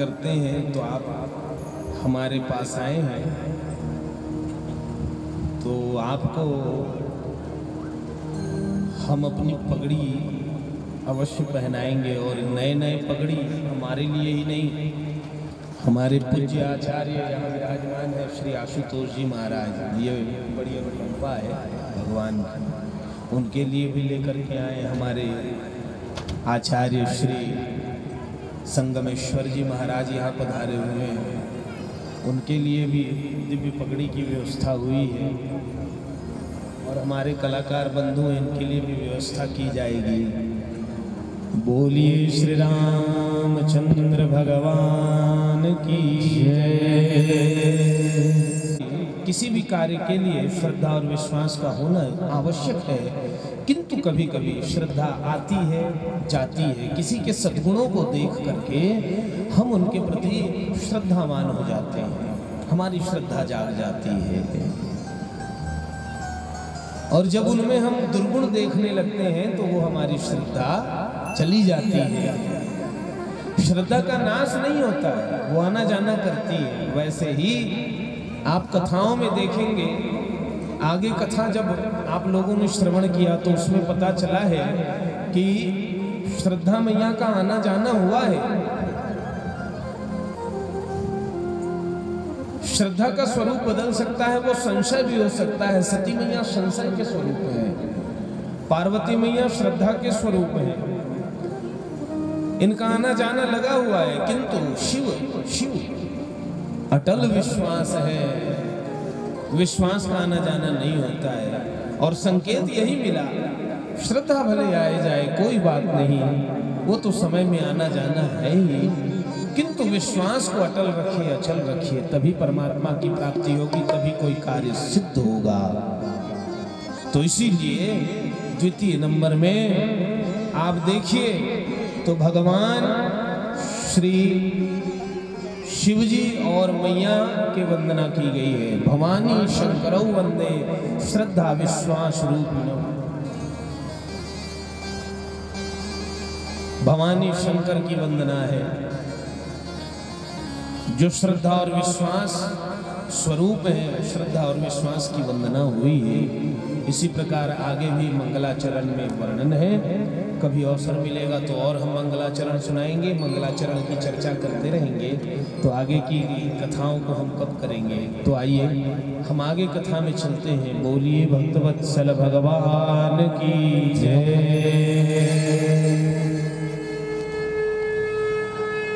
करते हैं तो आप हमारे पास आए हैं, तो आपको हम अपनी पगड़ी अवश्य पहनाएंगे। और नए नए पगड़ी हमारे लिए ही नहीं, हमारे पूज्य आचार्य यहाँ विराजमान है श्री आशुतोष जी महाराज, ये बड़ी कृपा है भगवान की, उनके लिए भी लेकर के आए। हमारे आचार्य श्री संगमेश्वर जी महाराज यहाँ पधारे हुए हैं, उनके लिए भी दिव्य पगड़ी की व्यवस्था हुई है। और हमारे कलाकार बंधु हैं, इनके लिए भी व्यवस्था की जाएगी। बोलिए श्री रामचंद्र भगवान की जय। किसी भी कार्य के लिए श्रद्धा और विश्वास का होना आवश्यक है, किंतु कभी कभी श्रद्धा आती है जाती है। किसी के सद्गुणों को देख करके हम उनके प्रति श्रद्धावान हो जाते हैं, हमारी श्रद्धा जाग जाती है। और जब उनमें हम दुर्गुण देखने लगते हैं तो वो हमारी श्रद्धा चली जाती है। श्रद्धा का नाश नहीं होता है, वो आना जाना करती है। वैसे ही आप कथाओं में देखेंगे, आगे कथा जब आप लोगों ने श्रवण किया तो उसमें पता चला है कि श्रद्धा मैया का आना जाना हुआ है। श्रद्धा का स्वरूप बदल सकता है, वो संशय भी हो सकता है। सती मैया संशय के स्वरूप है, पार्वती मैया श्रद्धा के स्वरूप है, इनका आना जाना लगा हुआ है। किंतु शिव अटल विश्वास है, विश्वास का आना जाना नहीं होता है। और संकेत यही मिला, श्रद्धा भले आए जाए कोई बात नहीं, वो तो समय में आना जाना है ही, किंतु विश्वास को अटल रखिए, अचल रखिए, तभी परमात्मा की प्राप्ति होगी, तभी कोई कार्य सिद्ध होगा। तो इसीलिए द्वितीय नंबर में आप देखिए तो भगवान श्री शिवजी और मैया की वंदना की गई है। भवानी शंकरौ वंदे श्रद्धा विश्वास रूपिणौ। भवानी शंकर की वंदना है, जो श्रद्धा और विश्वास स्वरूप है, श्रद्धा और विश्वास की वंदना हुई है। इसी प्रकार आगे भी मंगलाचरण में वर्णन है, कभी अवसर मिलेगा तो और हम मंगलाचरण सुनाएंगे, मंगलाचरण की चर्चा करते रहेंगे। तो आगे की कथाओं को हम कब करेंगे, तो आइए हम आगे कथा में चलते हैं। बोलिए भक्तवत्सल भगवान की जय।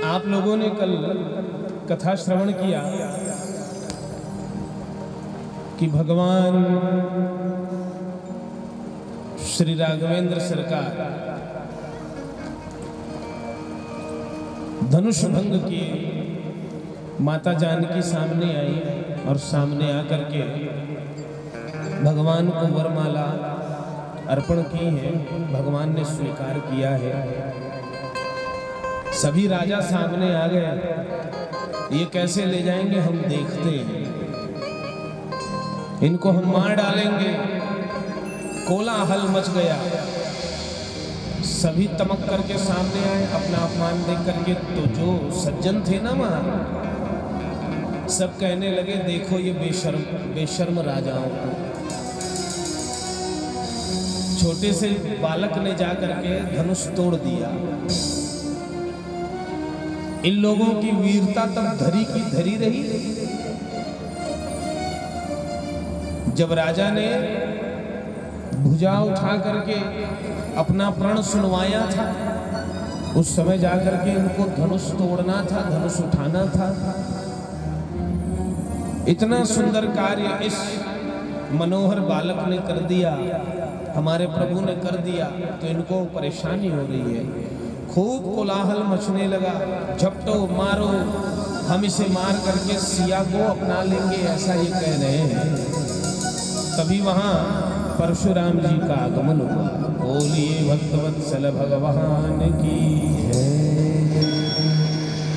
आप लोगों ने कल कथा श्रवण किया कि भगवान श्री राघवेंद्र सरकार धनुष भंग किए, माता जानकी सामने आई और सामने आकर के भगवान को वरमाला अर्पण की है। भगवान ने स्वीकार किया है। सभी राजा सामने आ गए, ये कैसे ले जाएंगे हम देखते हैं, इनको हम मार डालेंगे। कोलाहल मच गया, सभी तमक करके सामने आए अपना अपमान देख करके। तो जो सज्जन थे ना वहां, सब कहने लगे देखो ये बेशर्म राजाओं को। छोटे से बालक ने जाकर के धनुष तोड़ दिया। इन लोगों की वीरता तब धरी की धरी रही। जब राजा ने भुजा उठा करके अपना प्रण सुनवाया था, उस समय जाकर के उनको धनुष तोड़ना था, धनुष उठाना था। इतना सुंदर कार्य इस मनोहर बालक ने कर दिया, हमारे प्रभु ने कर दिया, तो इनको परेशानी हो रही है। खूब कोलाहल मचने लगा, झपटो मारो, हम इसे मार करके सिया को अपना लेंगे, ऐसा ये कह रहे हैं। तभी वहां परशुराम जी का आगमन हुआ। बोलिए भक्तवत्सल भगवान की जय।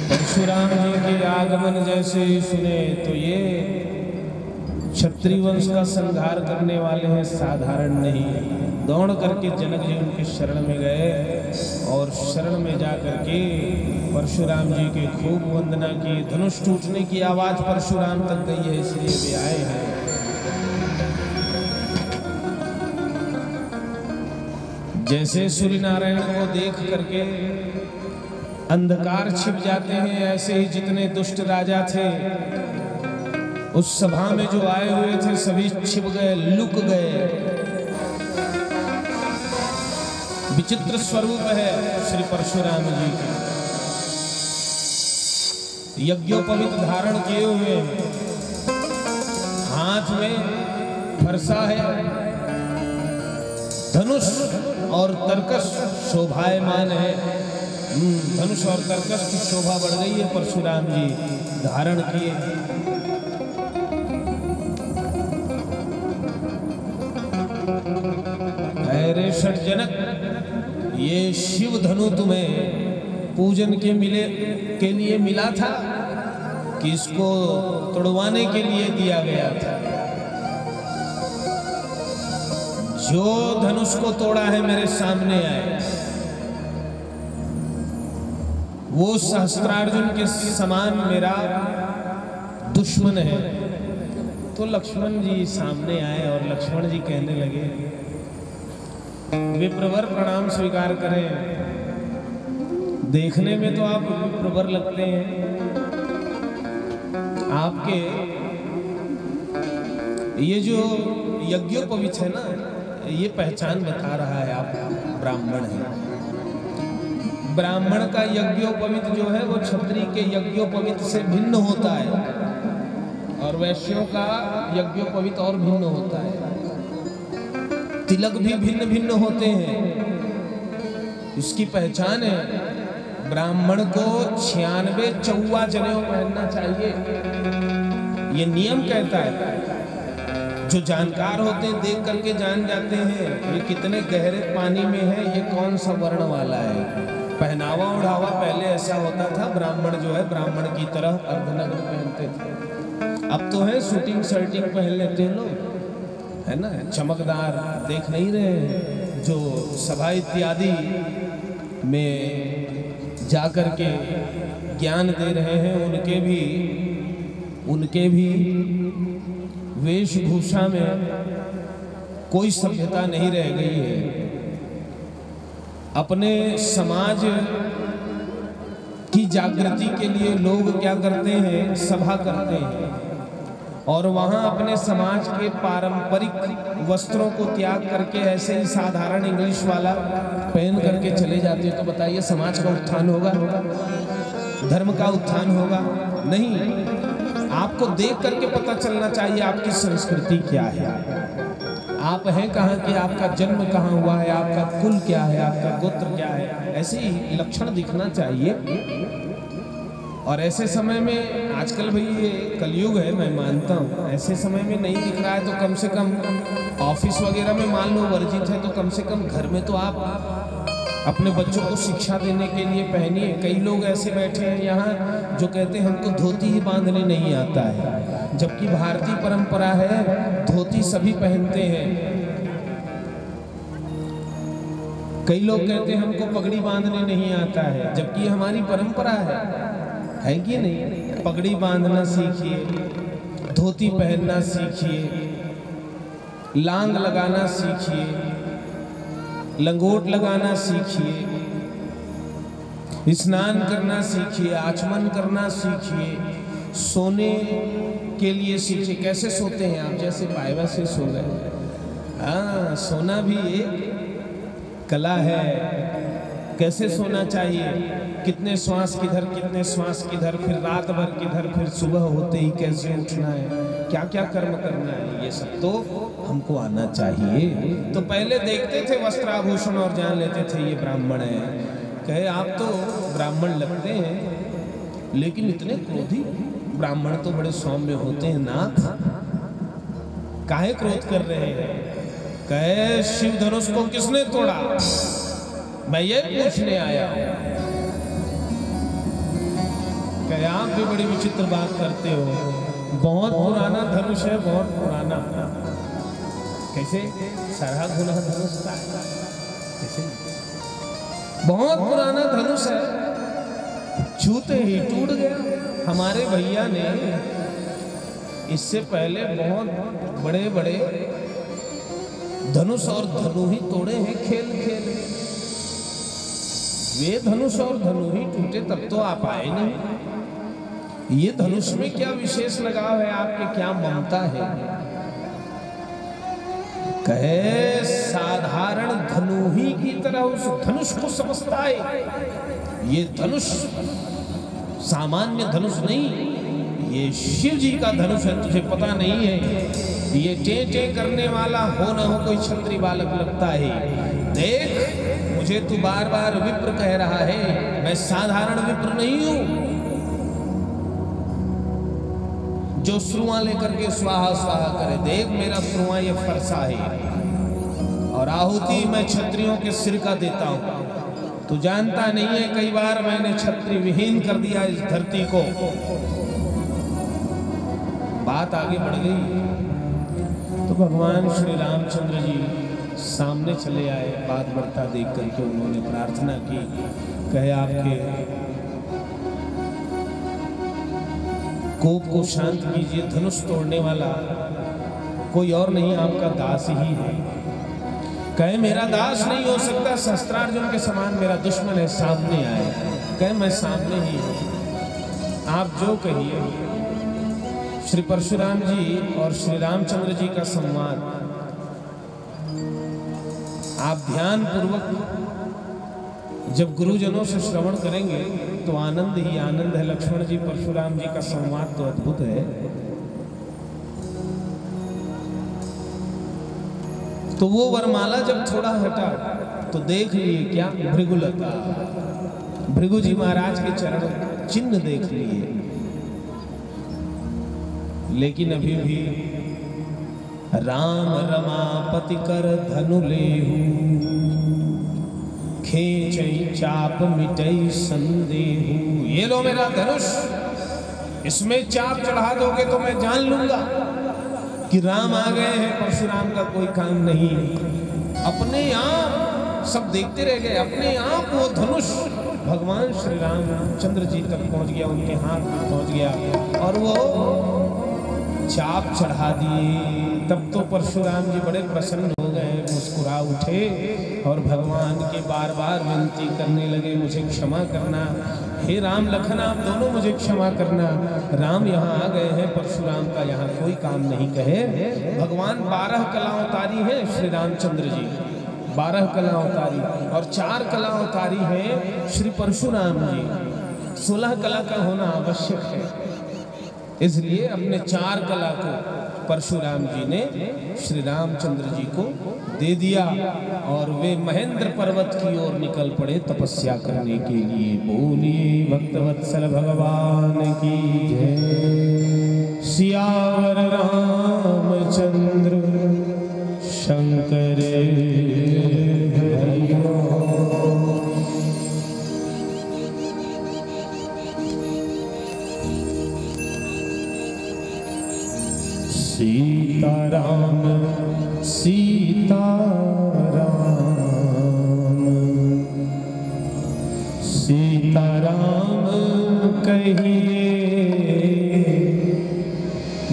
परशुराम जी के आगमन जैसे सुने तो ये क्षत्रिय वंश का संहार करने वाले हैं, साधारण नहीं। दौड़ करके जनक जी उनके शरण में गए और शरण में जा करके परशुराम जी के खूब वंदना की। धनुष टूटने की आवाज परशुराम तक गई है, इसलिए वे आए हैं। जैसे सूर्य नारायण को देख करके अंधकार छिप जाते हैं, ऐसे ही जितने दुष्ट राजा थे उस सभा में जो आए हुए थे सभी छिप गए, लुक गए। विचित्र स्वरूप है श्री परशुराम जी की। यज्ञोपवीत धारण किए हुए, हाथ में फरसा है, धनुष और तरकस शोभायमान है। धनुष और तरकस की शोभा बढ़ गई है, परशुराम जी धारण किए। अरे षटजनक, ये शिव धनु तुम्हें पूजन के लिए मिला था कि इसको तोड़वाने के लिए दिया गया था? जो धनुष को तोड़ा है मेरे सामने आए। वो सहस्त्रार्जुन के समान मेरा दुश्मन है। तो लक्ष्मण जी सामने आए और लक्ष्मण जी कहने लगे, विप्रवर प्रणाम स्वीकार करें। देखने में तो आप विप्रवर लगते हैं, आपके ये जो यज्ञोपवीत है ना, ये पहचान बता रहा है आप ब्राह्मण हैं। ब्राह्मण का यज्ञोपवीत जो है वो क्षत्रिय के यज्ञोपवीत से भिन्न होता है, और वैश्यों का यज्ञोपवीत और भिन्न होता है। तिलक भी भिन्न भिन्न होते हैं, इसकी पहचान है। ब्राह्मण को 96 चौवा जनेऊ पहनना चाहिए, ये नियम कहता है। जो जानकार होते हैं देख करके जान जाते हैं ये कितने गहरे पानी में है, ये कौन सा वर्ण वाला है। पहनावा ओढ़ावा पहले ऐसा होता था, ब्राह्मण जो है ब्राह्मण की तरह अर्धनग्न पहनते थे। अब तो है शूटिंग शर्टिंग पहन लेते हैं लोग, है ना, चमकदार। देख नहीं रहे जो सभा इत्यादि में जा कर के ज्ञान दे रहे हैं, उनके भी वेशभूषा में कोई सभ्यता नहीं रह गई है। अपने समाज की जागृति के लिए लोग क्या करते हैं, सभा करते हैं, और वहां अपने समाज के पारंपरिक वस्त्रों को त्याग करके ऐसे ही साधारण इंग्लिश वाला पहन करके चले जाते हैं। तो बताइए समाज का उत्थान होगा? धर्म का उत्थान होगा? नहीं। आपको देख करके पता चलना चाहिए आपकी संस्कृति क्या है, आप हैं कहाँ के, आपका जन्म कहाँ हुआ है, आपका कुल क्या है, आपका गोत्र क्या है, ऐसे ही लक्षण दिखना चाहिए। और ऐसे समय में आजकल भाई ये कलयुग है, मैं मानता हूँ, ऐसे समय में नहीं दिख रहा है तो कम से कम ऑफिस वगैरह में मान लो वर्जित है, तो कम से कम घर में तो आप अपने बच्चों को शिक्षा देने के लिए पहनिए। कई लोग ऐसे बैठे हैं यहाँ जो कहते हैं हमको धोती ही बांधने नहीं आता है, जबकि भारतीय परंपरा है धोती सभी पहनते हैं। कई लोग कहते हैं हमको पगड़ी बांधने नहीं आता है, जबकि हमारी परंपरा है कि नहीं? पगड़ी बांधना सीखिए, धोती पहनना सीखिए, लांग लगाना सीखिए, लंगोट लगाना सीखिए, स्नान करना सीखिए, आचमन करना सीखिए, सोने के लिए सीखिए। कैसे सोते हैं आप? जैसे पायवा से सो गए। हाँ, सोना भी एक कला है। कैसे सोना चाहिए, कितने श्वास किधर, कितने श्वास किधर, फिर रात भर किधर, फिर सुबह होते ही कैसे उठना है, क्या क्या कर्म करना है, ये सब तो हमको आना चाहिए। तो पहले देखते थे वस्त्राभूषण और जान लेते थे ये ब्राह्मण है। कहे आप तो ब्राह्मण लगते हैं, लेकिन इतने क्रोधी। ब्राह्मण तो बड़े सौम्य होते हैं नाथ, काहे क्रोध कर रहे हैं? कहे शिव धनुष को किसने तोड़ा, मैं ये पूछने आया हूं। कहे आप भी बड़ी विचित्र बात करते हो, बहुत पुराना धनुष है, बहुत पुराना। कैसे? सरहा गुना धनुष का कैसे? बहुत पुराना धनुष है, छूते ही टूट गया। हमारे भैया ने इससे पहले बहुत बड़े बड़े धनुष और धनु ही तोड़े हैं खेल खेल। वे धनुष और धनु ही टूटे तब तो आप आए नहीं। ये धनुष में क्या विशेष लगाव है आपके, क्या ममता है? कहे साधारण धनु ही की तरह उस धनुष को समझता है। ये धनुष सामान्य धनुष नहीं, ये शिव जी का धनुष है। तुझे पता नहीं है, ये टे टे करने वाला हो ना हो कोई क्षत्रिय बालक लगता है। देख, मुझे तू बार बार विप्र कह रहा है, मैं साधारण विप्र नहीं हूं जो श्रुआ लेकर के स्वाहा स्वाहा करे। देख, मेरा श्रुआ ये फरसा है और आहुति मैं क्षत्रियों के सिर का देता हूं। तू जानता नहीं है, कई बार मैंने क्षत्रिय विहीन कर दिया इस धरती को। बात आगे बढ़ गई तो भगवान श्री रामचंद्र जी सामने चले आए। बात बढ़ता देख करके उन्होंने प्रार्थना की, कहे आपके कोप को शांत कीजिए। धनुष तोड़ने वाला कोई और नहीं, आपका दास ही है। कहे मेरा दास नहीं हो सकता, शस्त्रार्जुन के समान मेरा दुश्मन है, सामने आए। कहे मैं सामने ही हूं, आप जो कहिए। श्री परशुराम जी और श्री रामचंद्र जी का संवाद आप ध्यान पूर्वक जब गुरुजनों से श्रवण करेंगे तो आनंद ही आनंद है। लक्ष्मण जी परशुराम जी का संवाद तो अद्भुत है। तो वो वरमाला जब थोड़ा हटा तो देख लिए क्या, भृगुलता। भृगु जी महाराज के चरण चिन्ह देख लिए, लेकिन अभी भी राम रमापति कर धनु लेहु, खींचई चाप मिटई संदेहु। ये लो मेरा धनुष, इसमें चाप चढ़ा दोगे तो मैं जान लूंगा कि राम आ गए हैं। परशुराम का कोई काम नहीं। अपने आप सब देखते रह गए, अपने आप वो धनुष भगवान श्री रामचंद्र जी तक पहुंच गया, उनके हाथ में पहुंच गया और वो चाप चढ़ा दिए। तब तो परशुराम जी बड़े प्रसन्न हो गए, मुस्कुरा उठे और भगवान के बार बार विनती करने लगे, मुझे क्षमा करना, हे राम लखन आप दोनों मुझे क्षमा करना। राम यहाँ आ गए हैं, परशुराम का यहाँ कोई काम नहीं। कहे भगवान 12 कला अवतारी हैं श्री रामचंद्र जी, 12 कला अवतारी, और 4 कला अवतारी हैं श्री परशुराम जी। 16 कला का होना आवश्यक है, इसलिए अपने 4 कला को परशुराम जी ने श्री रामचंद्र जी को दे दिया और वे महेंद्र पर्वत की ओर निकल पड़े तपस्या करने के लिए। बोलिए भक्तवत्सल भगवान की जय। सियावर रामचंद्र शंकर सीताराम सीताराम सीताराम कहिए,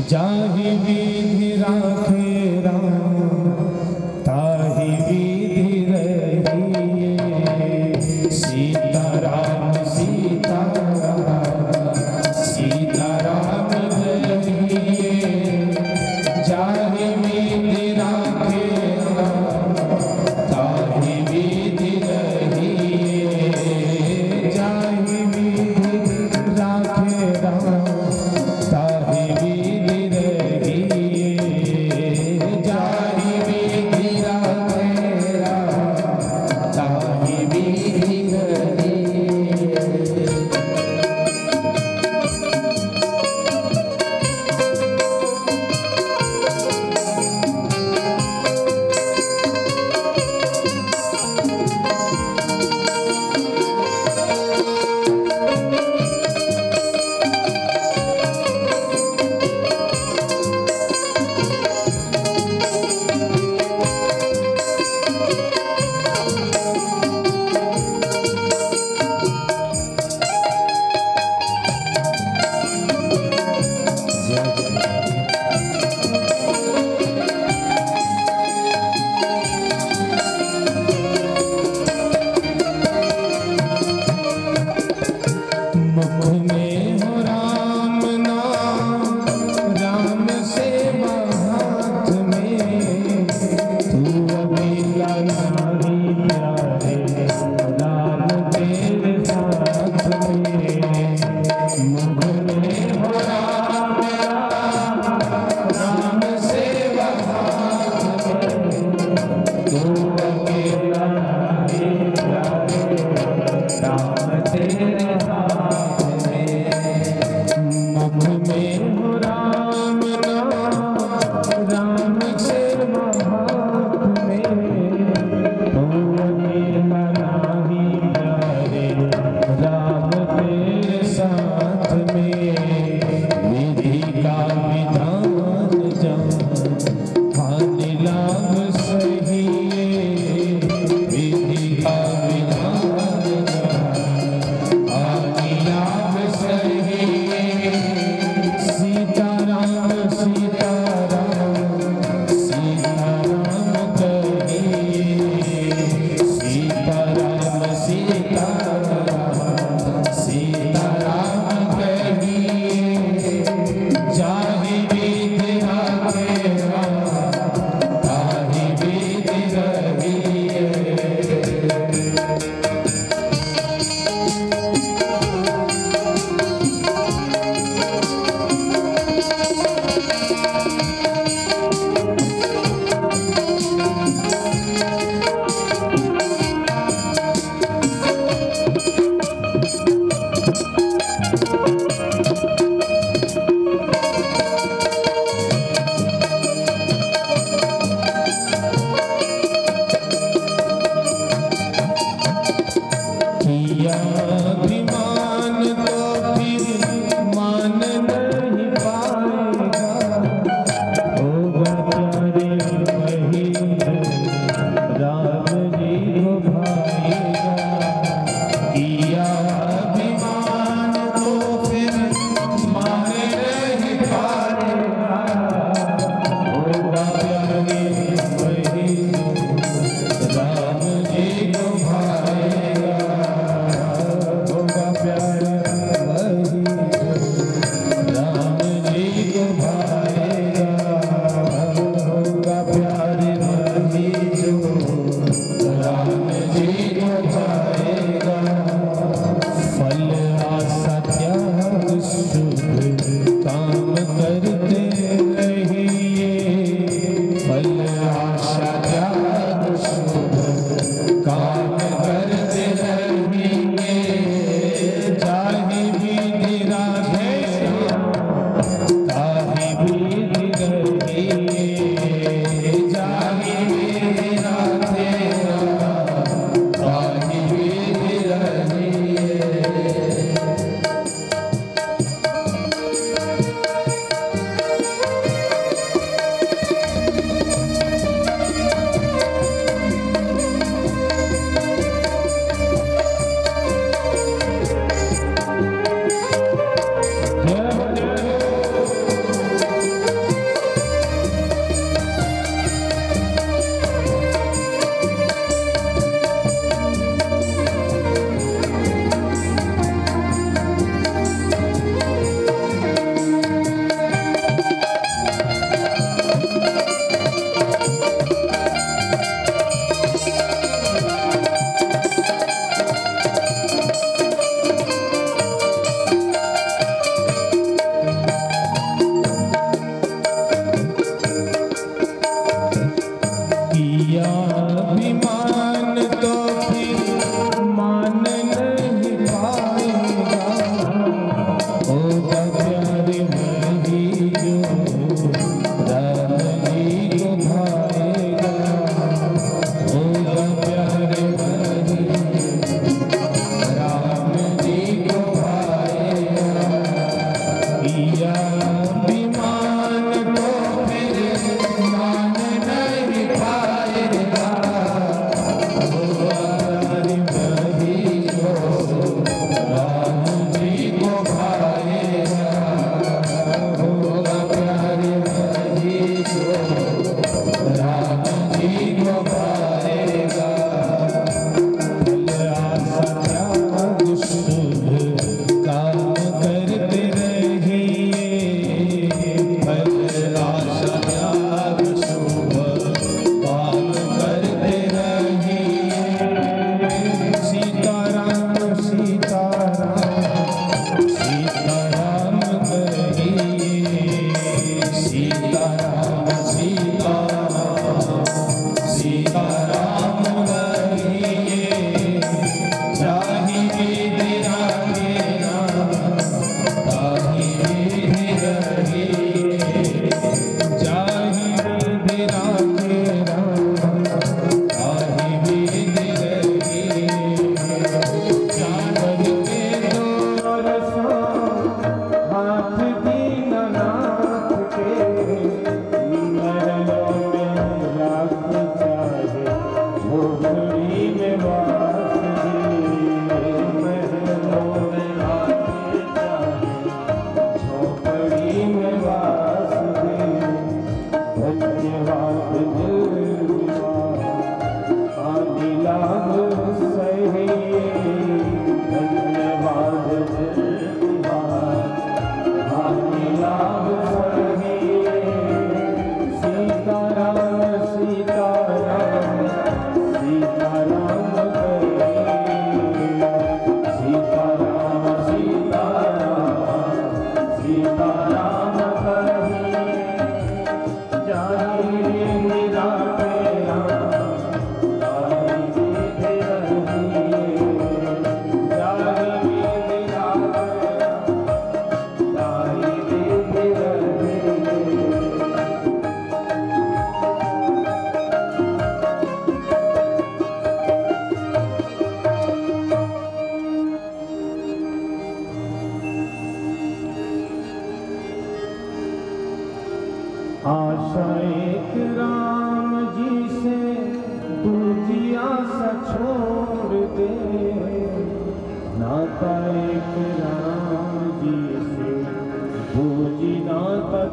जाहि विधि राखे राम ताहि विधि रहिए। सीताराम सीताराम सीताराम कहिए, जाहि विधि राखे राम ताहि विधि रहिए। जाहि विधि राखे राम ताहि विधि रहिए।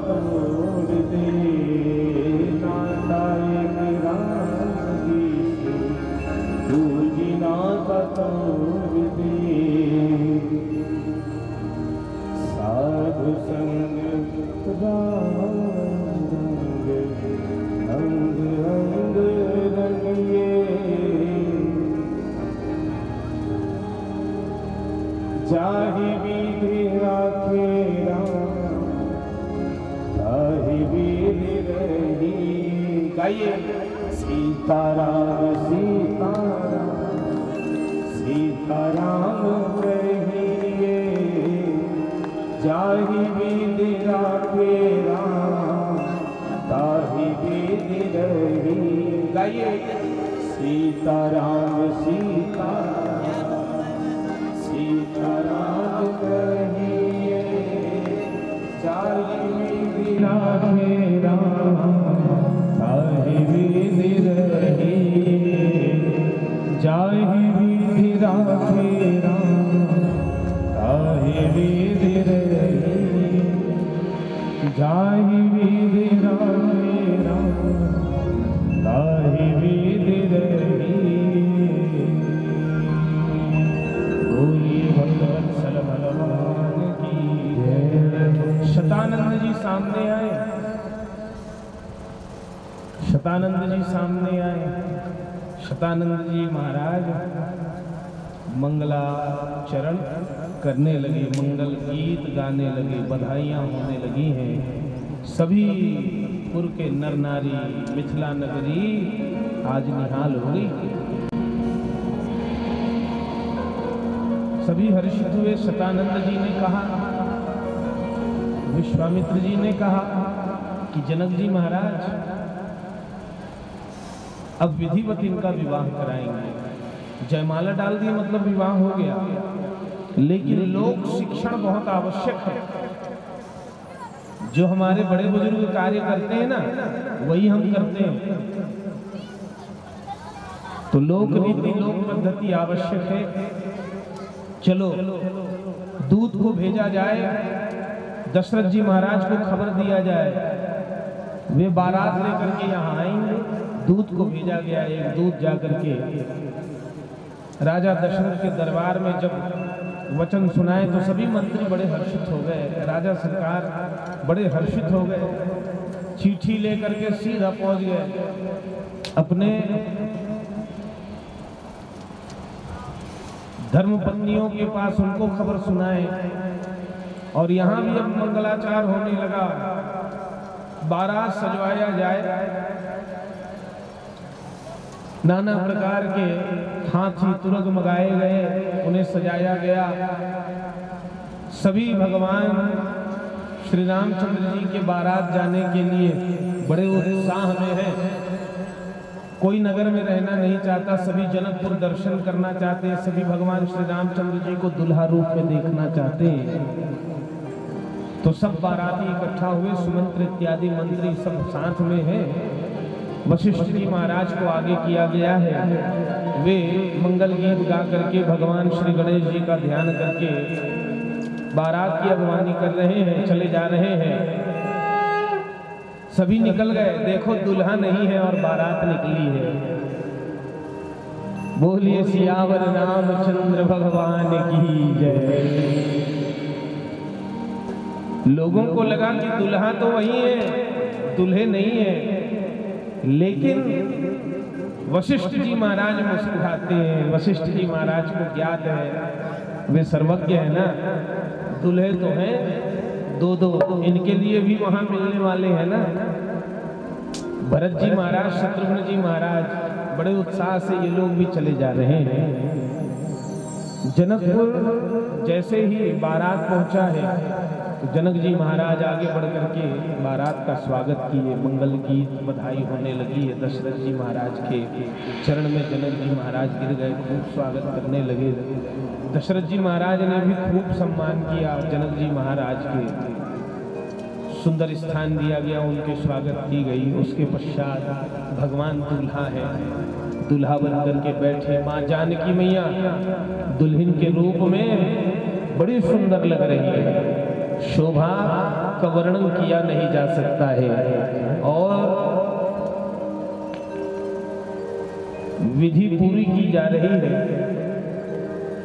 तोड़ दे, नाता एक राम की से, दूजी नाता तोड़ दे। साधु संग राम अंग अंग रंगिए, जाहि विधि राखे राम, ताहि विधि रही। गाइए। सीताराम सीताराम सीताराम कहिए, जाहि विधि राखे राम, ताहि विधि रही। गाइए। सीताराम सीताराम सीताराम कहिए, जाहि विधि राखे राम, ताहि विधि रही। जाहि विधि राखे राम, ताहि विधि रही। जाहि विधि राखे राम, ताहि विधि रही। बोलिए भक्तवत्सल भगवान की जय। शतानंद जी सामने आए, शतानंद जी सामने आए। शतानंद जी महाराज मंगलाचरण करने लगे, मंगल गीत गाने लगे, बधाइयाँ होने लगी हैं। सभी पुर के नर नारी, मिथिला नगरी आज निहाल हो गई। सभी हर्षित हुए। शतानंद जी ने कहा, विश्वामित्र जी ने कहा कि जनक जी महाराज अब विधिवत इनका विवाह कराएंगे। जयमाला डाल दी मतलब विवाह हो गया, लेकिन लोक शिक्षण बहुत आवश्यक है। जो हमारे बड़े बुजुर्ग कार्य करते हैं ना, वही हम करते हैं। तो लोक रीति लोक पद्धति आवश्यक है। चलो दूत को भेजा जाए, दशरथ जी महाराज को खबर दिया जाए, वे बारात लेकर के यहाँ आएंगे। दूत को भेजा गया, एक दूत जाकर के राजा दशरथ के दरबार में जब वचन सुनाए तो सभी मंत्री बड़े हर्षित हो गए। राजा सरकार बड़े हर्षित हो गए, चिट्ठी लेकर के सीधा पहुंच गए अपने धर्मपत्नियों के पास, उनको खबर सुनाए। और यहाँ भी अब मंगलाचार होने लगा, बारात सजवाया जाए, नाना प्रकार के हाथी तुरग मंगाए गए, उन्हें सजाया गया। सभी भगवान श्री रामचंद्र जी के बारात जाने के लिए बड़े उत्साह में हैं। कोई नगर में रहना नहीं चाहता, सभी जनकपुर दर्शन करना चाहते हैं, सभी भगवान श्री रामचंद्र जी को दुल्हा रूप में देखना चाहते हैं। तो सब बाराती इकट्ठा हुए, सुमंत्र इत्यादि मंत्री सब साथ में हैं। वशिष्ठ जी महाराज को आगे किया गया है, वे मंगल गीत गा करके भगवान श्री गणेश जी का ध्यान करके बारात की अगवानी कर रहे हैं, चले जा रहे हैं। सभी निकल गए, देखो दुल्हा नहीं है और बारात निकली है। बोलिए सियावर रामचंद्र भगवान की जय। लोगों को लगा कि दुल्हा तो वही है, दुल्हे नहीं है। लेकिन वशिष्ठ जी महाराज मुस्कुराते हैं। वशिष्ठ जी महाराज को ज्ञात है, वे सर्वज्ञ है ना, दुल्हे तो हैं दो दो, इनके लिए भी वहां मिलने वाले हैं ना। भरत जी महाराज, शत्रुघ्न जी महाराज, बड़े उत्साह से ये लोग भी चले जा रहे हैं। जनकपुर जैसे ही बारात पहुंचा है तो जनक जी महाराज आगे बढ़ करके बारात का स्वागत किए, मंगल गीत बधाई होने लगी है। दशरथ जी महाराज के चरण में जनक जी महाराज गिर गए, खूब स्वागत करने लगे। दशरथ जी महाराज ने भी खूब सम्मान किया जनक जी महाराज के, सुंदर स्थान दिया गया, उनके स्वागत की गई। उसके पश्चात भगवान दूल्हा है, दूल्हा बन करके बैठे। माँ जानकी मैया दुल्हन के रूप में बड़ी सुंदर लग रही है। शोभा का वर्णन किया नहीं जा सकता है। और विधि पूरी की जा रही है।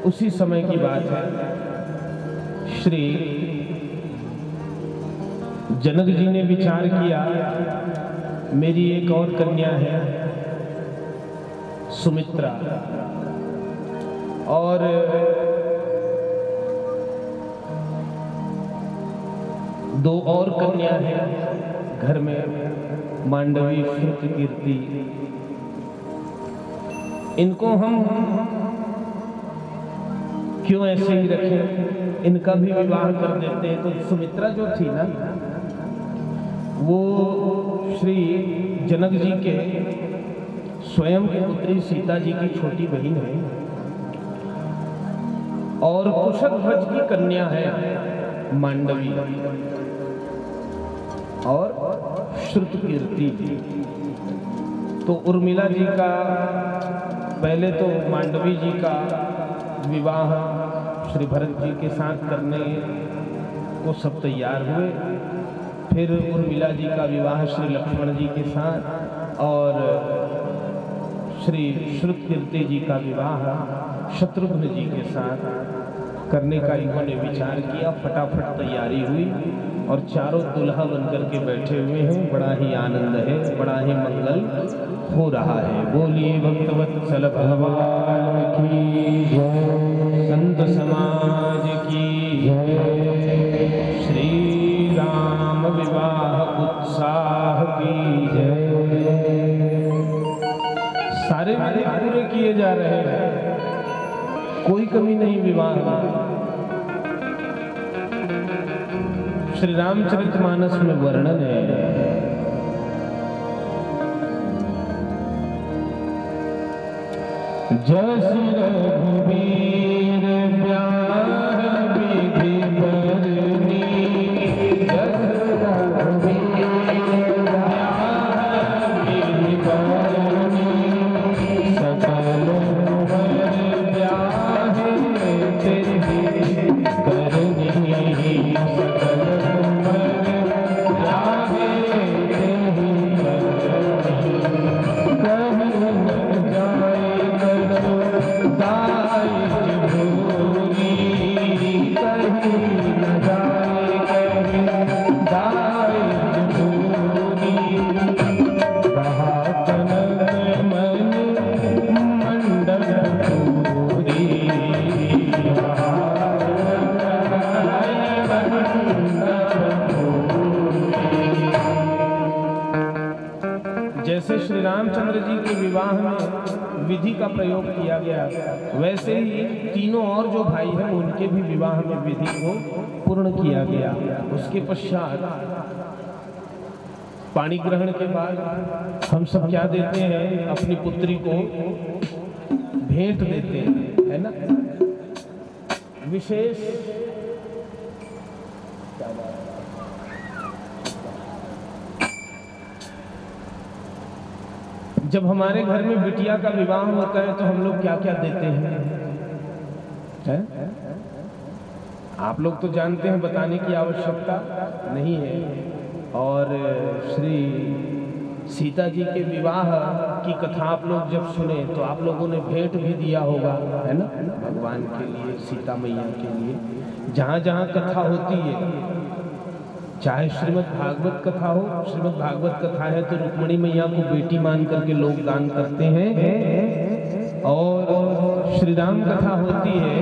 उसी समय की बात है, श्री जनक जी ने विचार किया, मेरी एक और कन्या है सुमित्रा, और दो और कन्या हैं घर में, मांडवी, श्रुतकीर्ति। इनको हम क्यों ऐसे ही रखें, इनका भी विवाह कर देते हैं। तो सुमित्रा जो थी ना, वो श्री जनक जी के स्वयं की पुत्री सीता जी की छोटी बहन है, और कुशध्वज की कन्या है मांडवी और श्रुतकीर्ति। तो उर्मिला जी का, पहले तो मांडवी जी का विवाह श्री भरत जी के साथ करने को सब तैयार हुए। फिर उर्मिला जी का विवाह श्री लक्ष्मण जी के साथ, और श्री श्रुतकीर्ति जी का विवाह शत्रुघ्न जी के साथ करने का इन्होंने विचार किया। फटाफट तैयारी हुई और चारों दुल्हा बनकर के बैठे हुए हैं। बड़ा ही आनंद है, बड़ा ही मंगल हो रहा है। बोलिए भक्तवत्सल भगवान की जय, संत समाज की जय, श्री राम विवाह उत्साह की जय। सारे विधि पूरे किए जा रहे हैं, कोई कमी नहीं विवाह में। श्री रामचरितमानस में वर्णन है, जैसे रघुवीर ब्याह विधि बरनी, जैसे रघुवीर ब्याह विधि बरनी, सकल ब्याह तेरी करनी, सकल जैसे श्री रामचंद्र जी के विवाह में विधि का प्रयोग किया गया, वैसे ही तीनों और जो भाई हैं उनके भी विवाह में विधि को पूर्ण किया गया। उसके पश्चात पाणी ग्रहण के बाद हम सब क्या देते हैं, अपनी पुत्री को भेंट देते हैं, है ना। विशेष जब हमारे घर में बिटिया का विवाह होता है तो हम लोग क्या क्या देते हैं, है? आप लोग तो जानते हैं, बताने की आवश्यकता नहीं है। और श्री सीता जी के विवाह की कथा आप लोग जब सुने तो आप लोगों ने भेंट भी दिया होगा, है ना, भगवान के लिए, सीता मैया के लिए। जहाँ जहाँ कथा होती है, चाहे श्रीमद् भागवत कथा हो, श्रीमद् भागवत कथा है तो रुक्मिणी मैया को बेटी मान करके लोग दान करते हैं, और श्री राम कथा होती है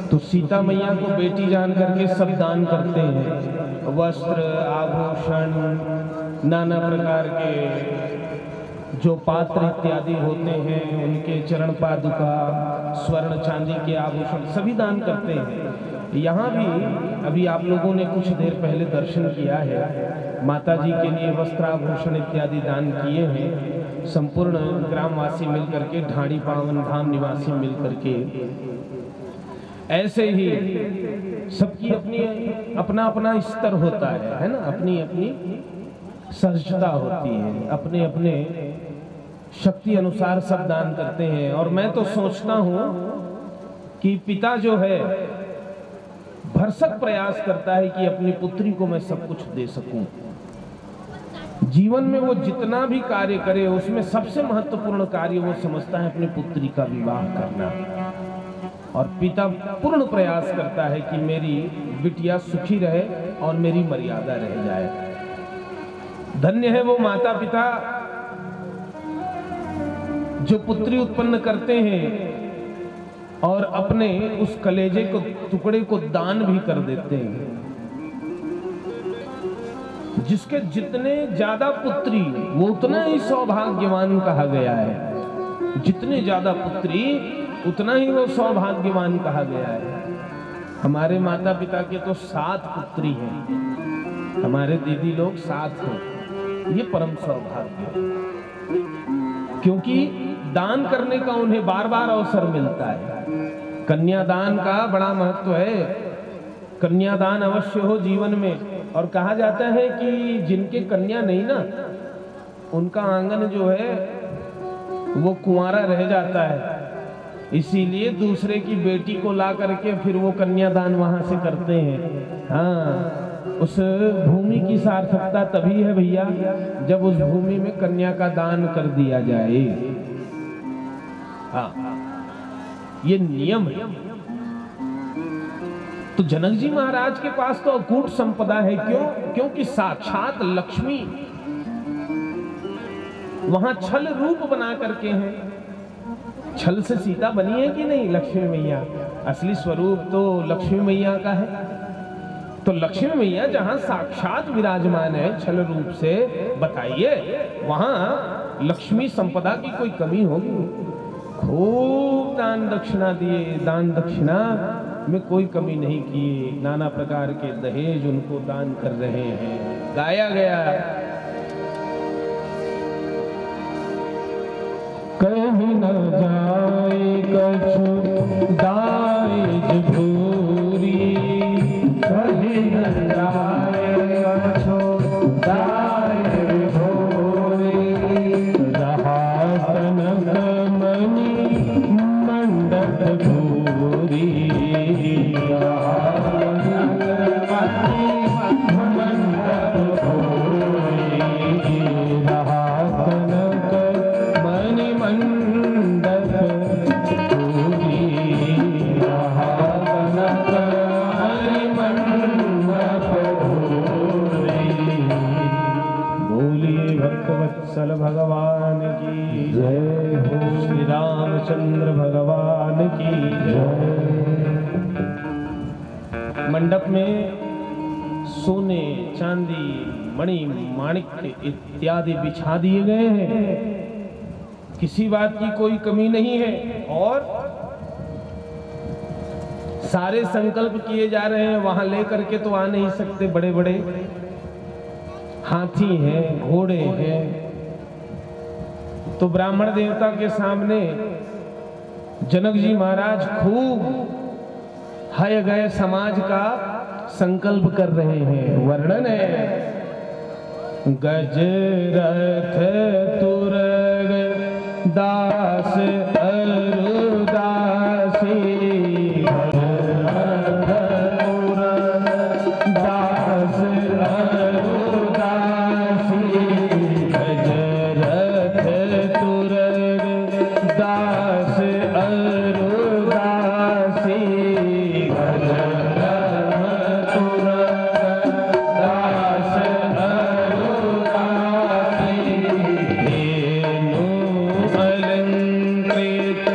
तो सीता मैया को बेटी जान करके सब दान करते हैं। वस्त्र, आभूषण, नाना प्रकार के जो पात्र इत्यादि होते हैं, उनके चरण पादुका, स्वर्ण चांदी के आभूषण सभी दान करते हैं। यहाँ भी अभी आप लोगों ने कुछ देर पहले दर्शन किया है, माता जी के लिए वस्त्राभूषण इत्यादि दान किए हैं। संपूर्ण ग्रामवासी मिलकर के, ढाणी पावन धाम निवासी मिलकर के, ऐसे ही सबकी अपनी अपना अपना स्तर होता है ना, अपनी अपनी सहजता होती है, अपने अपने शक्ति अनुसार सब दान करते हैं। और मैं तो सोचता हूँ कि पिता जो है भरसक प्रयास करता है कि अपनी पुत्री को मैं सब कुछ दे सकूं। जीवन में वो जितना भी कार्य करे उसमें सबसे महत्वपूर्ण कार्य वो समझता है अपनी पुत्री का विवाह करना। और पिता पूर्ण प्रयास करता है कि मेरी बिटिया सुखी रहे और मेरी मर्यादा रह जाए। धन्य है वो माता पिता जो पुत्री उत्पन्न करते हैं और अपने उस कलेजे को टुकड़े को दान भी कर देते हैं। जिसके जितने ज्यादा पुत्री वो उतना ही सौभाग्यवान कहा गया है। जितने ज्यादा पुत्री उतना ही वो सौभाग्यवान कहा गया है। हमारे माता पिता के तो 7 पुत्री हैं, हमारे दीदी लोग 7 हैं। ये परम सौभाग्य है, क्योंकि दान करने का उन्हें बार बार अवसर मिलता है। कन्यादान का बड़ा महत्व है। कन्यादान अवश्य हो जीवन में। और कहा जाता है कि जिनके कन्या नहीं ना, उनका आंगन जो है वो कुंवारा रह जाता है। इसीलिए दूसरे की बेटी को ला करके फिर वो कन्यादान वहां से करते हैं। हाँ, उस भूमि की सार्थकता तभी है भैया जब उस भूमि में कन्या का दान कर दिया जाए। हाँ, ये नियम है। तो जनक जी महाराज के पास तो अकूट संपदा है। क्यों? क्योंकि साक्षात लक्ष्मी वहां छल रूप बना करके हैं। छल से सीता बनी है कि नहीं लक्ष्मी मैया? असली स्वरूप तो लक्ष्मी मैया का है। तो लक्ष्मी मैया जहां साक्षात विराजमान है छल रूप से, बताइए वहां लक्ष्मी संपदा की कोई कमी होगी? खूब दान दक्षिणा दिए, दान दक्षिणा में कोई कमी नहीं की। नाना प्रकार के दहेज उनको दान कर रहे हैं। गाया गया, कहीं न जाए कछु दाइज भूरी, कहीं न जाए कछु दाइज भूरी, रहा कनक मणि मंडप भूरी, रहा कनक मंडप भूरी, रहा कनक मणि मंडप भूरी, रहा कनक मणि मंडप भूरी। बोलिए भक्तवत्सल भगवान की जय हो, श्री रामचंद्र भगवान की जय। मंडप में सोने, चांदी, मणि, माणिक्य इत्यादि बिछा दिए गए हैं। किसी बात की कोई कमी नहीं है। और सारे संकल्प किए जा रहे हैं। वहां लेकर के तो आ नहीं सकते। बड़े बड़े हाथी हैं, घोड़े हैं। तो ब्राह्मण देवता के सामने जनक जी महाराज खूब हय गए समाज का संकल्प कर रहे हैं। वर्णन है, गज रथ तुरग दास अरुदासी, रथ तुरग दास अरुदासी, गज रथ तुरग दास अरुदासी, गज रथ तुरग दास अरुदासी, धेनु अलंकृत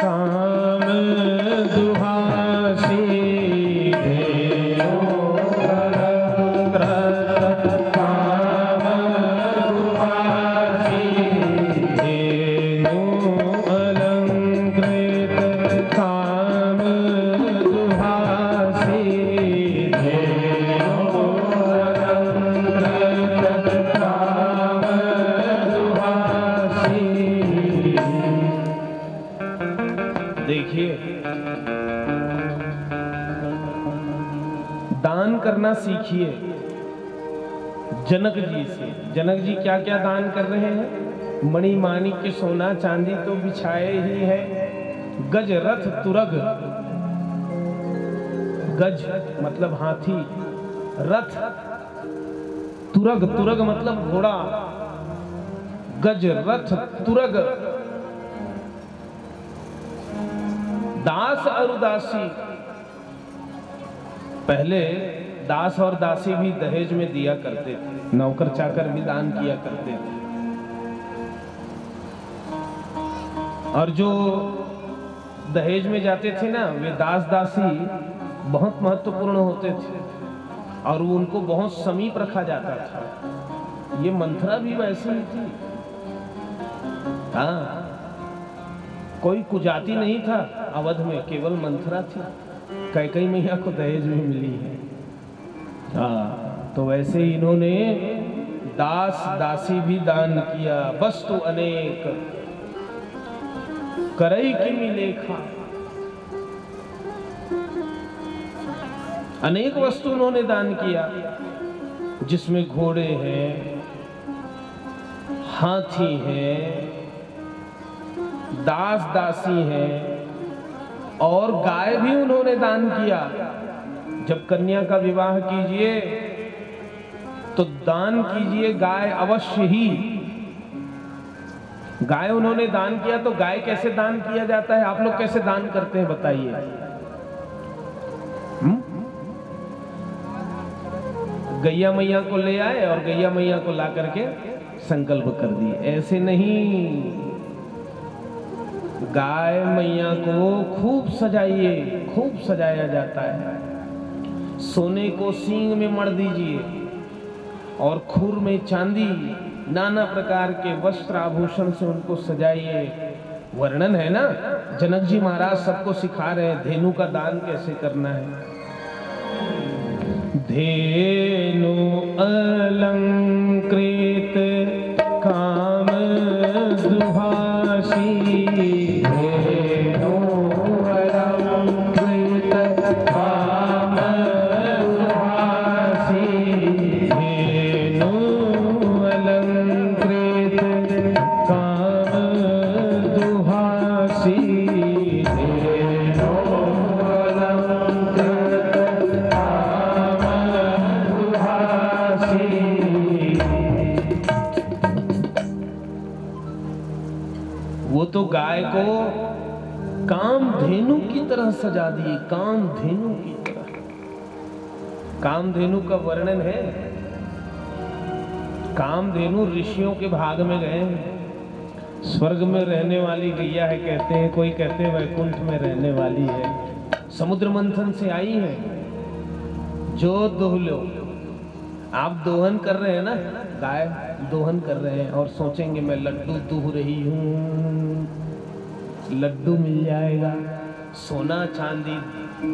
काम दुहासी, धेनु अलंकृत काम दुहासी, धेनु अलंकृत काम दुहासी, धेनु अलंकृत काम दुहासी। देखिए, दान करना सीखिए जनक जी से। जनक जी क्या क्या दान कर रहे हैं? मणि माणिक्य सोना चांदी तो बिछाए ही है। गज रथ तुरग गज मतलब हाथी, रथ, तुरग, तुरग मतलब घोड़ा, गज, रथ, तुरग, दास और दासी। पहले दास और दासी भी दहेज में दिया करते थे, नौकर चाकर भी दान किया करते थे। और जो दहेज में जाते थे ना, वे दास दासी बहुत महत्वपूर्ण होते थे और उनको बहुत समीप रखा जाता था। ये मंथरा भी वैसी ही थी। हाँ, कोई कुजाति नहीं था अवध में, केवल मंथरा थी। कैकेयी मैया को दहेज में मिली है। हाँ, तो वैसे ही इन्होंने दास दासी भी दान किया। वस्तु अनेक करई की मिलेखा, अनेक वस्तु उन्होंने दान किया, जिसमें घोड़े हैं, हाथी हैं, दास दासी हैं और गाय भी उन्होंने दान किया। जब कन्या का विवाह कीजिए तो दान कीजिए गाय अवश्य ही। गाय उन्होंने दान किया। तो गाय कैसे दान किया जाता है? आप लोग कैसे दान करते हैं बताइए? गैया मैया को ले आए और गैया मैया को ला करके संकल्प कर दिए। ऐसे नहीं, गाय मैया को खूब सजाइए, खूब सजाया जाता है। सोने को सींग में मढ़ दीजिए और खुर में चांदी, नाना प्रकार के वस्त्र आभूषण से उनको सजाइए। वर्णन है ना, जनक जी महाराज सबको सिखा रहे हैं धेनु का दान कैसे करना है। धेनु अलंकृत काम दुभाषी, धेनु अलंकृत काम दुभाषी, धेनु अलंकृत काम दुभाषी, धेनु वो तो गाय को कामधेनु की तरह सजा दी, कामधेनु की तरह। कामधेनु का वर्णन है। कामधेनु ऋषियों के भाग में गए, स्वर्ग में रहने वाली गैया है कहते हैं, कोई कहते हैं वैकुंठ में रहने वाली है। समुद्र मंथन से आई है। जो दोह लो, आप दोहन कर रहे हैं ना, गाय दोहन कर रहे हैं और सोचेंगे मैं लड्डू दूह रही हूँ, लड्डू मिल जाएगा। सोना चांदी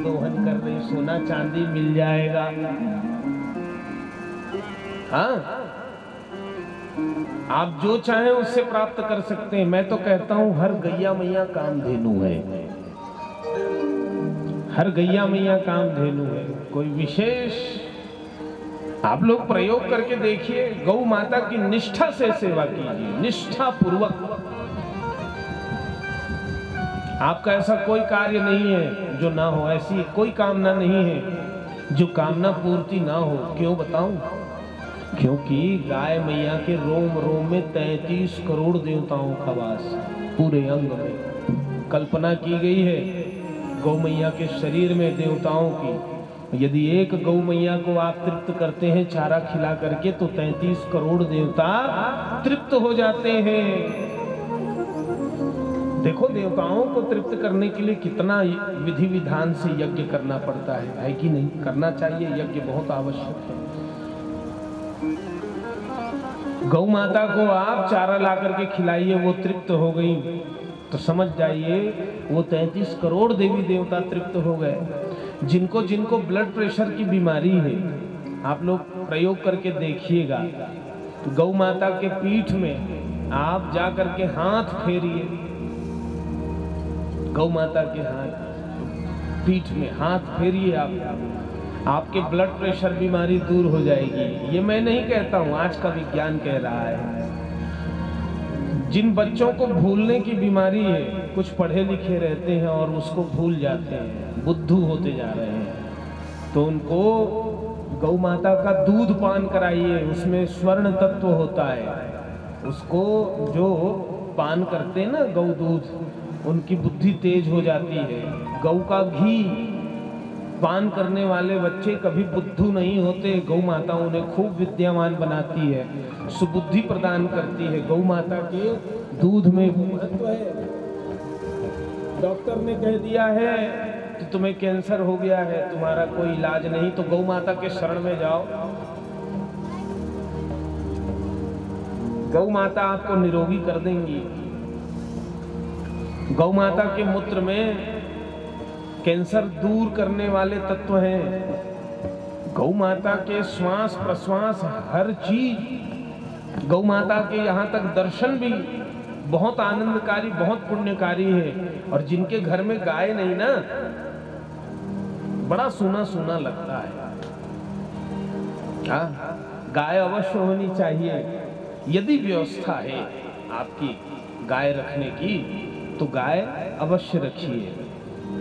दोहन कर रही, सोना चांदी मिल जाएगा। हाँ, आप जो चाहें उससे प्राप्त कर सकते हैं। मैं तो कहता हूं हर गैया मैया कामधेनु है, हर गैया मैया कामधेनु है। कोई विशेष आप लोग प्रयोग करके देखिए। गौ माता की निष्ठा से सेवा कीजिए, निष्ठा पूर्वक। आपका ऐसा कोई कार्य नहीं है जो ना हो, ऐसी कोई कामना नहीं है जो कामना पूर्ति ना हो। क्यों बताऊं? क्योंकि गाय मैया के रोम रोम में 33 करोड़ देवताओं का वास, पूरे अंग में कल्पना की गई है गौ मैया के शरीर में देवताओं की। यदि एक गौ मैया को आप तृप्त करते हैं चारा खिला करके, तो 33 करोड़ देवता तृप्त हो जाते हैं। देखो, देवताओं को तृप्त करने के लिए कितना विधि विधान से यज्ञ करना पड़ता है कि नहीं? करना चाहिए, यज्ञ बहुत आवश्यक है। गौ माता को आप चारा ला करके खिलाइए, वो तृप्त हो गई, तो समझ जाइए वो 33 करोड़ देवी देवता तृप्त हो गए। जिनको जिनको ब्लड प्रेशर की बीमारी है, आप लोग प्रयोग करके देखिएगा। तो गौ माता के पीठ में आप जा करके हाथ फेरिए, गौ माता के हाथ पीठ में हाथ फेरिए आप, आपके ब्लड प्रेशर बीमारी दूर हो जाएगी। ये मैं नहीं कहता हूं, आज का विज्ञान कह रहा है। जिन बच्चों को भूलने की बीमारी है, कुछ पढ़े लिखे रहते हैं और उसको भूल जाते हैं, बुद्धू होते जा रहे हैं, तो उनको गौ माता का दूध पान कराइए, उसमें स्वर्ण तत्व होता है। उसको जो पान करते हैं ना गौ दूध, उनकी बुद्धि तेज हो जाती है। गौ का घी पान करने वाले बच्चे कभी बुद्धू नहीं होते। गौ माता उन्हें खूब विद्यावान बनाती है, सुबुद्धि प्रदान करती है। गौ माता के दूध में महत्व है। डॉक्टर ने कह दिया है कि तुम्हें कैंसर हो गया है, तुम्हारा कोई इलाज नहीं, तो गौ माता के शरण में जाओ, गौ माता आपको निरोगी कर देंगी। गौ माता के मूत्र में कैंसर दूर करने वाले तत्व हैं। गौ माता के श्वास प्रश्वास हर चीज, गौ माता के यहाँ तक दर्शन भी बहुत आनंदकारी, बहुत पुण्यकारी है। और जिनके घर में गाय नहीं ना, बड़ा सूना सूना लगता है। गाय अवश्य होनी चाहिए। यदि व्यवस्था है आपकी गाय रखने की तो गाय अवश्य रखिए।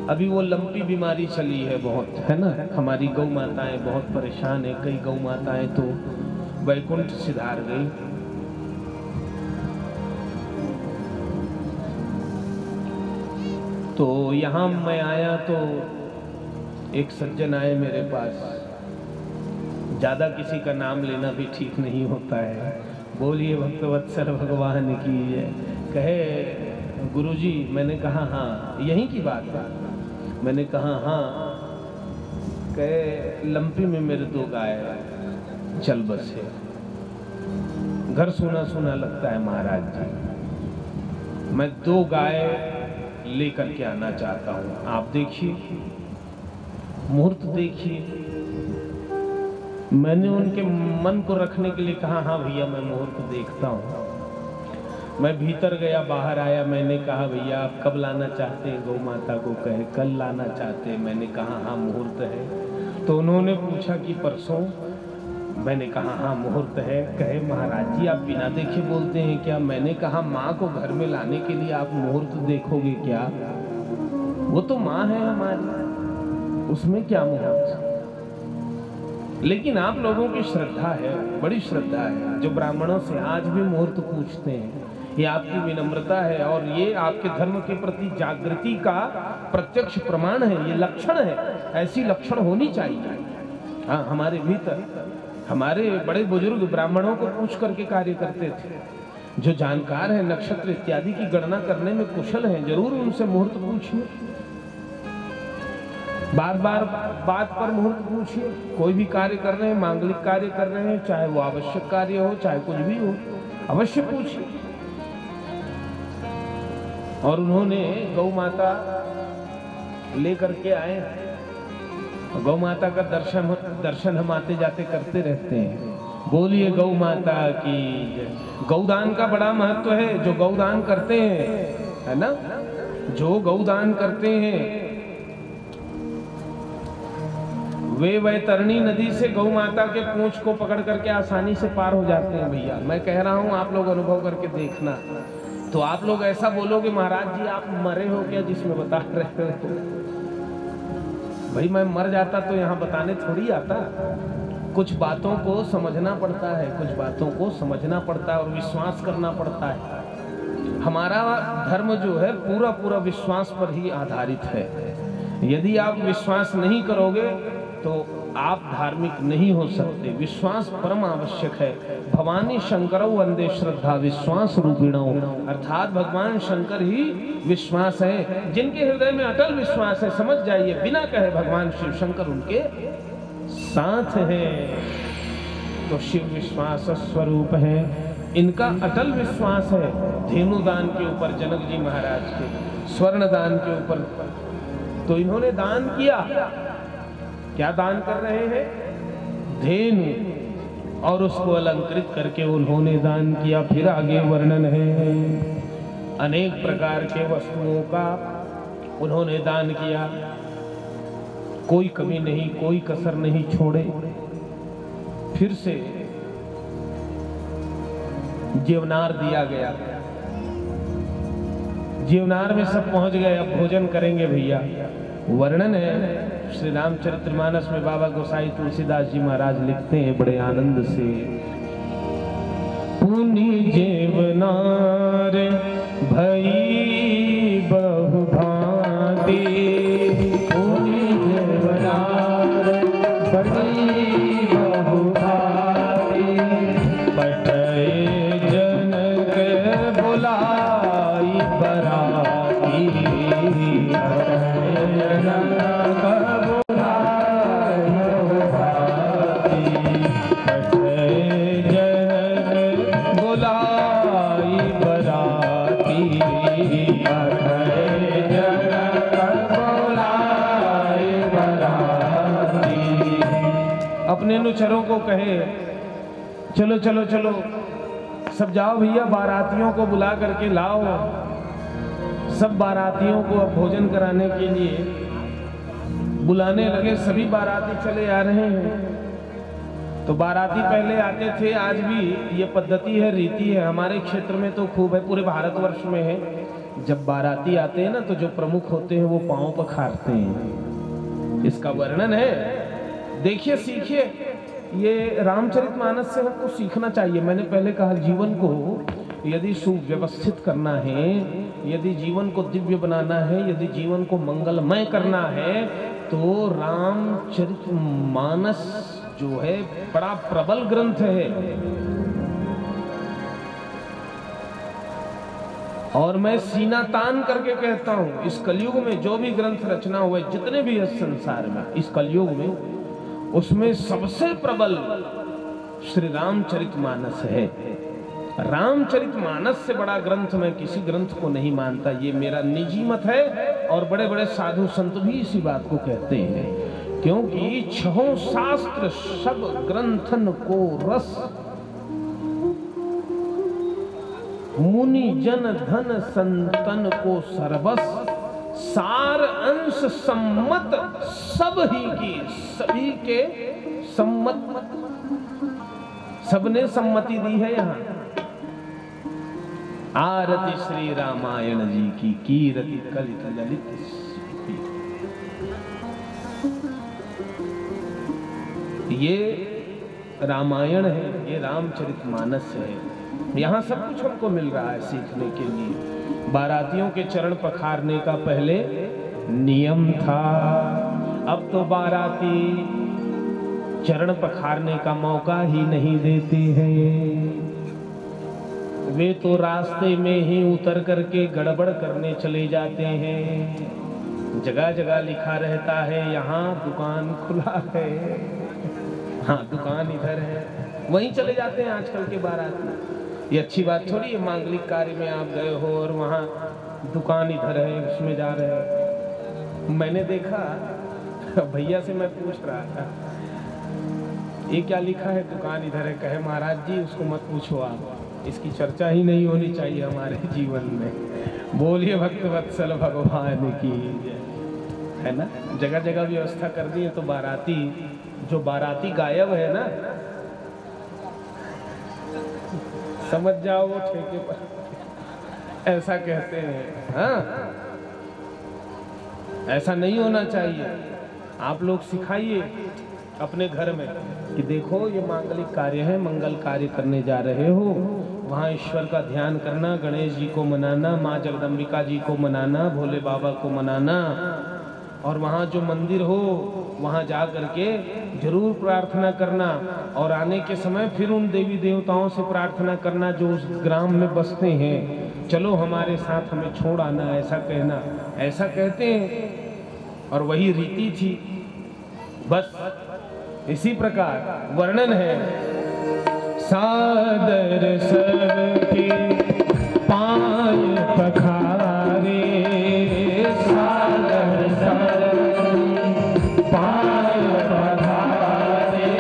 अभी वो लंपी बीमारी चली है बहुत, है ना, हमारी गौ माताएं बहुत परेशान है। कई गौ माताएं तो वैकुंठ सिधार गई। तो यहाँ मैं आया तो एक सज्जन आए मेरे पास। ज्यादा किसी का नाम लेना भी ठीक नहीं होता है। बोलिए भक्तवत्सल भगवान की जय। कहे गुरुजी, मैंने कहा हाँ, यहीं की बात है। मैंने कहा हाँ। कहे लंपी में मेरे 2 गाय चल बसे, घर सुना सुना लगता है महाराज जी। मैं 2 गाय लेकर के आना चाहता हूँ। आप देखिए, मुहूर्त देखिए। मैंने उनके मन को रखने के लिए कहा हाँ भैया मैं मुहूर्त देखता हूँ। मैं भीतर गया, बाहर आया। मैंने कहा भैया आप कब लाना चाहते हैं गौ माता को? कहे कल लाना चाहते हैं। मैंने कहा हाँ मुहूर्त है। तो उन्होंने पूछा कि परसों? मैंने कहा हाँ मुहूर्त है। कहे महाराज जी आप बिना देखे बोलते हैं क्या? मैंने कहा माँ को घर में लाने के लिए आप मुहूर्त देखोगे क्या? वो तो माँ है हमारी, उसमें क्या मुहूर्त? लेकिन आप लोगों की श्रद्धा है, बड़ी श्रद्धा है, जो ब्राह्मणों से आज भी मुहूर्त पूछते हैं। ये आपकी विनम्रता है और ये आपके धर्म के प्रति जागृति का प्रत्यक्ष प्रमाण है, ये लक्षण है। ऐसी लक्षण होनी चाहिए। हाँ, हमारे भीतर हमारे बड़े बुजुर्ग ब्राह्मणों को पूछ करके कार्य करते थे। जो जानकार है, नक्षत्र इत्यादि की गणना करने में कुशल हैं, जरूर उनसे मुहूर्त पूछिए। बार बार बात पर मुहूर्त पूछिए। कोई भी कार्य कर रहे हैं, मांगलिक कार्य कर रहे हैं, चाहे वो आवश्यक कार्य हो चाहे कुछ भी हो, अवश्य पूछिए। और उन्होंने गौ माता लेकर के आए। गौ माता का दर्शन हम आते जाते करते रहते हैं। बोलिए गौ माता की जय। गौदान का बड़ा महत्व है। जो गौदान करते हैं, है ना, जो गौदान करते हैं वे वैतरणी नदी से गौ माता के पूंछ को पकड़ करके आसानी से पार हो जाते हैं। भैया मैं कह रहा हूं, आप लोग अनुभव करके देखना। तो आप लोग ऐसा बोलोगे महाराज जी आप मरे हो क्या जिसमें बता रहे हो? भाई मैं मर जाता तो यहाँ बताने थोड़ी आता। कुछ बातों को समझना पड़ता है, कुछ बातों को समझना पड़ता है और विश्वास करना पड़ता है। हमारा धर्म जो है पूरा पूरा विश्वास पर ही आधारित है। यदि आप विश्वास नहीं करोगे तो आप धार्मिक नहीं हो सकते। विश्वास परम आवश्यक है। भवानी शंकरौ वंदे श्रद्धा विश्वास रूपिणौ, अर्थात भगवान शंकर ही विश्वास है। जिनके हृदय में अटल विश्वास है, समझ जाइए, बिना कहे भगवान शिव शंकर उनके साथ हैं। तो शिव विश्वास स्वरूप है, इनका अटल विश्वास है। धेनु दान के ऊपर जनक जी महाराज के, स्वर्ण दान के ऊपर, तो इन्होंने दान किया। क्या दान कर रहे हैं? धेनु, और उसको अलंकृत करके उन्होंने दान किया। फिर आगे वर्णन है, अनेक प्रकार के वस्तुओं का उन्होंने दान किया। कोई कमी नहीं, कोई कसर नहीं छोड़े। फिर से जीवनार दिया गया। जीवनार में सब पहुंच गए, अब भोजन करेंगे भैया। वर्णन है श्री रामचरितमानस में बाबा गोसाई तुलसीदास जी महाराज लिखते हैं बड़े आनंद से, पुनि जेवनार भई बहु भांति, पुनि जेवनार भई बहु भांति, पटय जनक बुलाई बराती, पटय जनक अपने अनुचरों को कहे, चलो चलो चलो सब जाओ भैया, बारातियों को बुला करके लाओ। सब बारातियों को अब भोजन कराने के लिए बुलाने लगे। सभी बाराती चले आ रहे हैं। तो बाराती पहले आते थे, आज भी ये पद्धति है, रीति है, हमारे क्षेत्र में तो खूब है, पूरे भारतवर्ष में है। जब बाराती आते हैं ना तो जो प्रमुख होते हैं वो पांव पखारते हैं। इसका वर्णन है, देखिए सीखिए। ये रामचरितमानस से हमको सीखना चाहिए। मैंने पहले कहा, जीवन को यदि सुव्यवस्थित करना है, यदि जीवन को दिव्य बनाना है, यदि जीवन को मंगलमय करना है, तो रामचरितमानस जो है बड़ा प्रबल ग्रंथ है। और मैं सीना तान करके कहता हूं, इस कलयुग में जो भी ग्रंथ रचना हुए, जितने भी इस संसार में, इस कलयुग में, उसमें सबसे प्रबल श्री रामचरितमानस है। रामचरितमानस से बड़ा ग्रंथ मैं किसी ग्रंथ को नहीं मानता। ये मेरा निजी मत है और बड़े बड़े साधु संत भी इसी बात को कहते हैं, क्योंकि छहों शास्त्र सब ग्रंथन को रस, मुनि जन धन संतन को सर्वस, सार अंश सम्मत सब ही की, सभी के सम्मत, सबने सम्मति दी है। यहाँ आरती श्री रामायण जी की, कीरति कलित ललित। ये रामायण है, ये रामचरितमानस है। यहाँ सब कुछ हमको मिल रहा है सीखने के लिए। बारातियों के चरण पखारने का पहले नियम था, अब तो बाराती चरण पखारने का मौका ही नहीं देते हैं। वे तो रास्ते में ही उतर करके गड़बड़ करने चले जाते हैं। जगह जगह लिखा रहता है यहाँ दुकान खुला है, हाँ दुकान इधर है, वहीं चले जाते हैं आजकल के बाराती। ये अच्छी बात थोड़ी है, मांगलिक कार्य में आप गए हो और वहाँ दुकान इधर है, उसमें जा रहे हैं। मैंने देखा, भैया से मैं पूछ रहा था, ये क्या लिखा है, दुकान इधर है। कहे महाराज जी उसको मत पूछो आप, इसकी चर्चा ही नहीं होनी चाहिए हमारे जीवन में। बोलिए भक्त वत्सल भगवान की, है ना। जगह जगह व्यवस्था कर दी है, तो बाराती, जो बाराती गायब है ना, समझ जाओ वो ठेके पर, ऐसा कहते हैं। हाँ, ऐसा नहीं होना चाहिए। आप लोग सिखाइए अपने घर में कि देखो ये मांगलिक कार्य है, मंगल कार्य करने जा रहे हो, वहाँ ईश्वर का ध्यान करना, गणेश जी को मनाना, माँ जगदम्बिका जी को मनाना, भोले बाबा को मनाना, और वहाँ जो मंदिर हो वहाँ जा करके जरूर प्रार्थना करना, और आने के समय फिर उन देवी देवताओं से प्रार्थना करना जो उस ग्राम में बसते हैं, चलो हमारे साथ हमें छोड़ आना, ऐसा कहना। ऐसा कहते हैं और वही रीति थी। बस इसी प्रकार वर्णन है, सादर सबके पाय पखारे, सादर सबके पाय पखारे,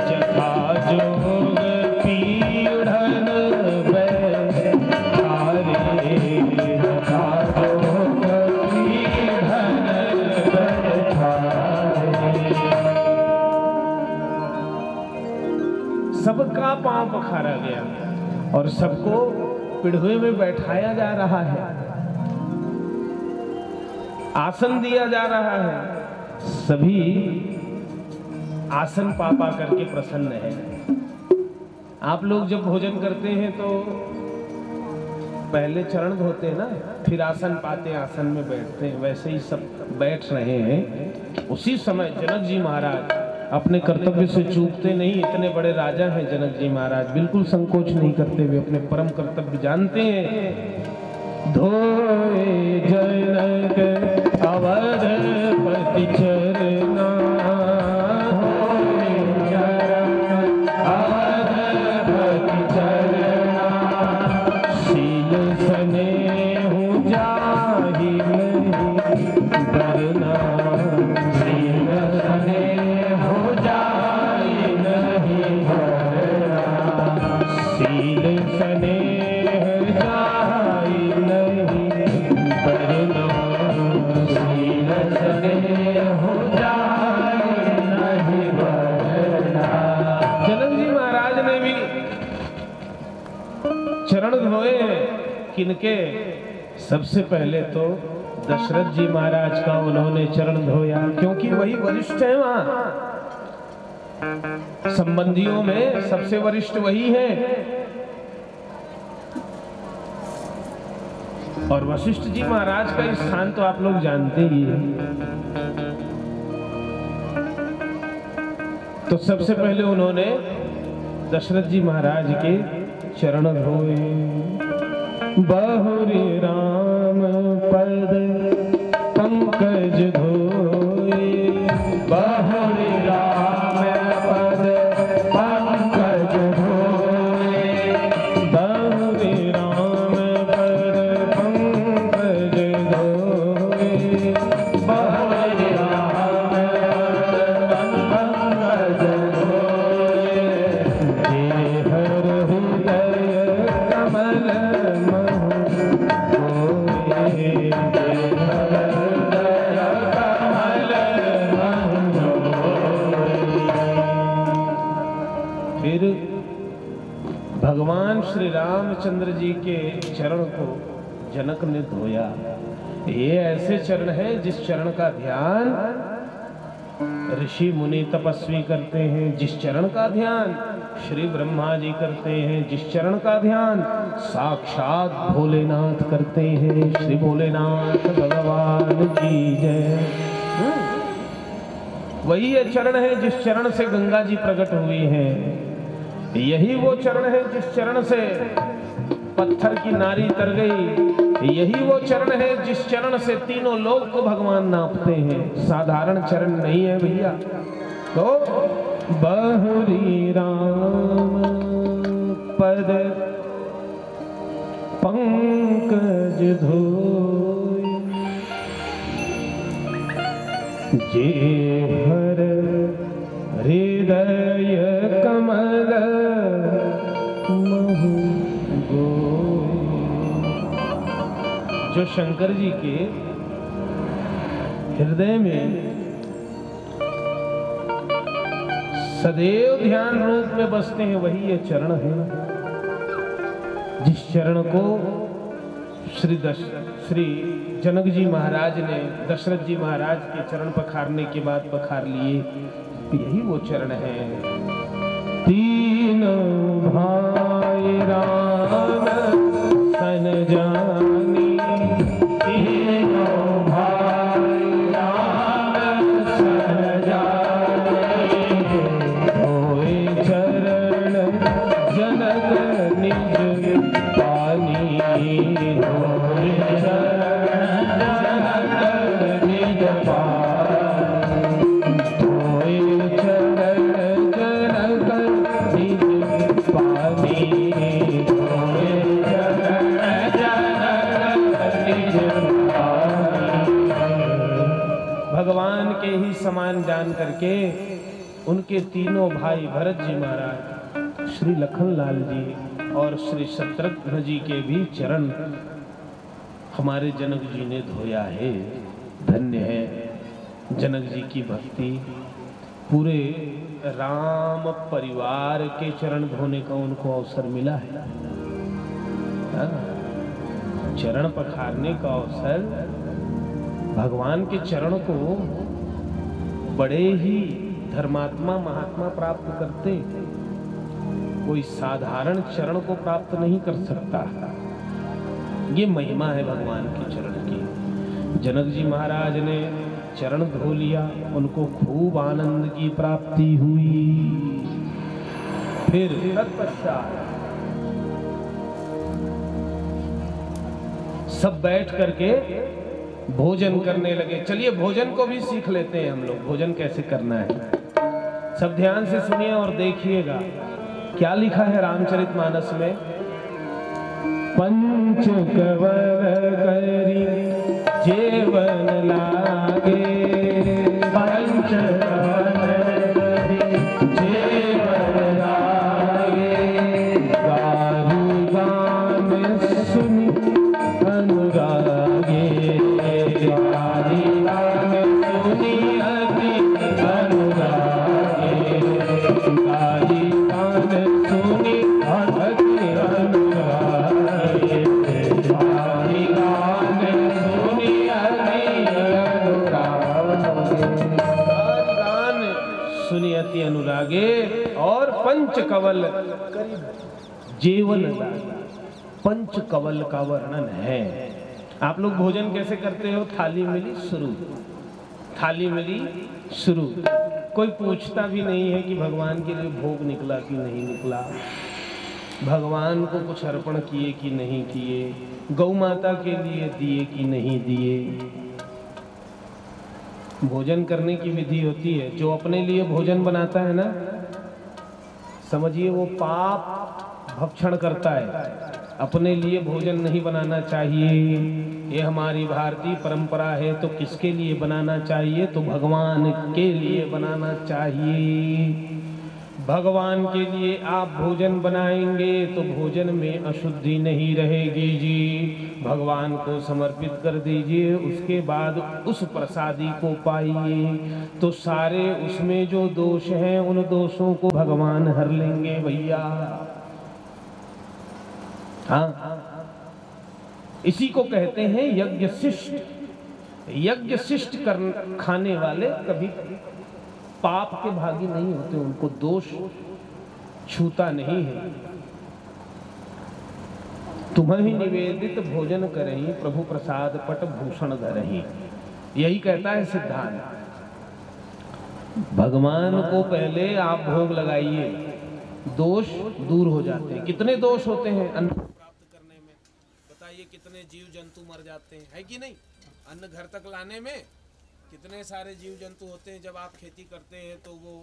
जथा जोग पीढ़न बैठारे, जथा जोग पीढ़न बैठारे। सबका पांव पखारा गया और सबको पिढ़वे में बैठाया जा रहा है, आसन दिया जा रहा है। सभी आसन पा पा करके प्रसन्न है। आप लोग जब भोजन करते हैं तो पहले चरण धोते हैं ना, फिर आसन पाते हैं, आसन में बैठते हैं। वैसे ही सब बैठ रहे हैं। उसी समय जनक जी महाराज अपने कर्तव्य से चूकते नहीं। इतने बड़े राजा हैं जनक जी महाराज, बिल्कुल संकोच नहीं करते हुए अपने परम कर्तव्य जानते हैं। धोए जनक अवधपति चरना, चरण धोए किनके? सबसे पहले तो दशरथ जी महाराज का उन्होंने चरण धोया, क्योंकि वही वरिष्ठ है। वहां संबंधियों में सबसे वरिष्ठ वही है। और वशिष्ठ जी महाराज का स्थान तो आप लोग जानते ही हैं। तो सबसे पहले उन्होंने दशरथ जी महाराज के चरण धोए। बहुरी राम पद पंकज धोए, बहुरी राम पद पंकज धोए, बहुरी राम पद पंकज धोए, बहुरी राम पद पंकज धोए। फिर भगवान श्री रामचंद्र जी के चरण को जनक ने धोया। ये ऐसे चरण है जिस चरण का ध्यान ऋषि मुनि तपस्वी करते हैं, जिस चरण का ध्यान श्री ब्रह्मा जी करते हैं, जिस चरण का ध्यान साक्षात भोलेनाथ करते हैं। श्री भोलेनाथ भगवान की जय। वही ये चरण है जिस चरण से गंगा जी प्रकट हुई हैं। यही वो चरण है जिस चरण से पत्थर की नारी तर गई। यही वो चरण है जिस चरण से तीनों लोक को भगवान नापते हैं। साधारण चरण नहीं है भैया। तो बहुरी राम पद पंकज धोए, जे हर हृदय कमल महु गोए। जो शंकर जी के हृदय में सदैव ध्यान रूप में बसते हैं, वही ये चरण है। जिस चरण को श्री जनक जी महाराज ने दशरथ जी महाराज के चरण पखारने के बाद पखार लिए, यही वो चरण है। तीनों भाई राम सन जानी, तीनों भाई राम सन जानी, होए चरण जनक निज पानी, होए चरण जनक निज पानी, होए चरण जनक निज पानी, होए चरण जनक निज पानी। भगवान के ही समान जान करके उनके तीनों भाई भरत जी महाराज, श्री लखनलाल जी और श्री शत्रुघ्न जी के भी चरण हमारे जनक जी ने धोया है। धन्य है जनक जी की भक्ति। पूरे राम परिवार के चरण धोने का उनको अवसर मिला है। चरण पखारने का अवसर, भगवान के चरण को बड़े ही धर्मात्मा महात्मा प्राप्त करते, कोई साधारण चरण को प्राप्त नहीं कर सकता। ये महिमा है भगवान के चरण की। जनक जी महाराज ने चरण धो लिया, उनको खूब आनंद की प्राप्ति हुई। फिर तत्पश्चात सब बैठ करके भोजन करने लगे। चलिए भोजन को भी सीख लेते हैं हम लोग, भोजन कैसे करना है। सब ध्यान से सुनिए और देखिएगा क्या लिखा है रामचरितमानस में। पंच कवल करी जेवन लागे, पंच कवल करी जेवन लागे, गाही गान सुनि अनुरागे, गाही गान सुनि अति अनुरागे, गाही गान सुनि अति अनुरागे, गाही गान सुनि अति अनुरागे, और पंच कवल जेवन लागे। पंच कवल का वर्णन है। आप लोग भोजन कैसे करते हो? थाली मिली शुरू, थाली मिली शुरू। कोई पूछता भी नहीं है कि भगवान के लिए भोग निकला कि नहीं निकला, भगवान को कुछ अर्पण किए कि नहीं किए, गौ माता के लिए दिए कि नहीं दिए। भोजन करने की विधि होती है। जो अपने लिए भोजन बनाता है ना, समझिए वो पाप भक्षण करता है। अपने लिए भोजन नहीं बनाना चाहिए। ये हमारी भारतीय परंपरा है। तो किसके लिए बनाना चाहिए? तो भगवान के लिए बनाना चाहिए। भगवान के लिए आप भोजन बनाएंगे तो भोजन में अशुद्धि नहीं रहेगी जी। भगवान को समर्पित कर दीजिए, उसके बाद उस प्रसादी को पाइए तो सारे उसमें जो दोष हैं उन दोषों को भगवान हर लेंगे भैया। हाँ, इसी को कहते हैं यज्ञ शिष्ट। यज्ञ शिष्ट खाने वाले कभी पाप के भागी नहीं होते, उनको दोष छूता नहीं है। तुम्हें निवेदित भोजन करही, प्रभु प्रसाद पट भूषण धरही। यही कहता है सिद्धांत। भगवान को पहले आप भोग लगाइए, दोष दूर हो जाते हैं। कितने दोष होते हैं अन्न प्राप्त करने में? बताइए कितने जीव जंतु मर जाते हैं, है कि नहीं? अन्न घर तक लाने में कितने सारे जीव जंतु होते हैं। जब आप खेती करते हैं तो वो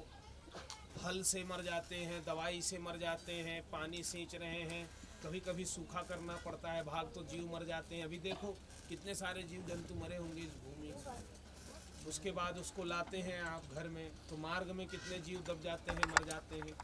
हल से मर जाते हैं, दवाई से मर जाते हैं, पानी सींच रहे हैं, कभी कभी सूखा करना पड़ता है, भाग तो जीव मर जाते हैं। अभी देखो कितने सारे जीव जंतु मरे होंगे इस भूमि में। उसके बाद उसको लाते हैं आप घर में तो मार्ग में कितने जीव दब जाते हैं, मर जाते हैं।